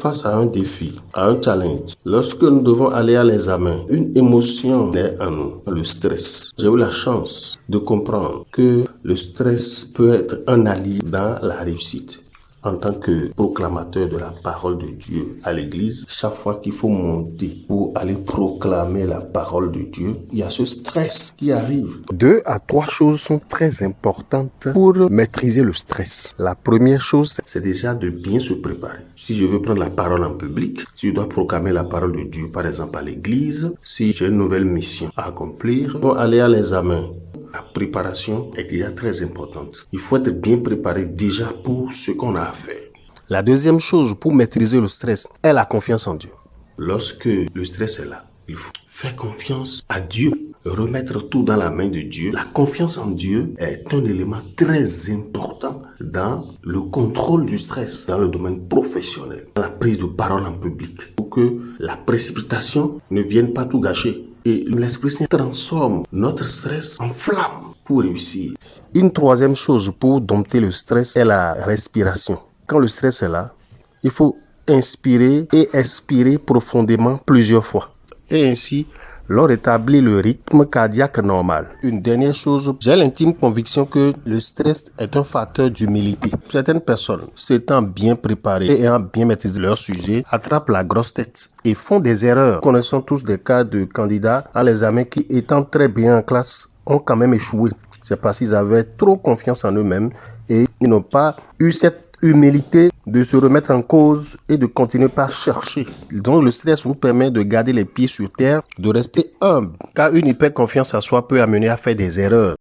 face à un défi, à un challenge, lorsque nous devons aller à l'examen, une émotion naît en nous, le stress. J'ai eu la chance de comprendre que le stress peut être un allié dans la réussite. En tant que proclamateur de la parole de Dieu à l'église, chaque fois qu'il faut monter pour aller proclamer la parole de Dieu, il y a ce stress qui arrive. 2 à 3 choses sont très importantes pour maîtriser le stress. La première chose, c'est déjà de bien se préparer. Si je veux prendre la parole en public, si je dois proclamer la parole de Dieu, par exemple à l'église, si j'ai une nouvelle mission à accomplir, pour aller à l'examen, la préparation est déjà très importante. Il faut être bien préparé déjà pour ce qu'on a à faire. La deuxième chose pour maîtriser le stress est la confiance en Dieu. Lorsque le stress est là, il faut faire confiance à Dieu, remettre tout dans la main de Dieu. La confiance en Dieu est un élément très important dans le contrôle du stress, dans le domaine professionnel, dans la prise de parole en public, pour que la précipitation ne vienne pas tout gâcher. Et l'Esprit Saint transforme notre stress en flamme pour réussir. Une troisième chose pour dompter le stress est la respiration. Quand le stress est là, il faut inspirer et expirer profondément plusieurs fois. Et ainsi, l'on rétablit le rythme cardiaque normal. Une dernière chose, j'ai l'intime conviction que le stress est un facteur d'humilité. Certaines personnes, s'étant bien préparées et ayant bien maîtrisé leur sujet, attrapent la grosse tête et font des erreurs. Nous connaissons tous des cas de candidats à l'examen qui, étant très bien en classe, ont quand même échoué. C'est parce qu'ils avaient trop confiance en eux-mêmes et ils n'ont pas eu cette humilité de se remettre en cause et de continuer par chercher. Donc le stress nous permet de garder les pieds sur terre, de rester humble, car une hyper confiance en soi peut amener à faire des erreurs.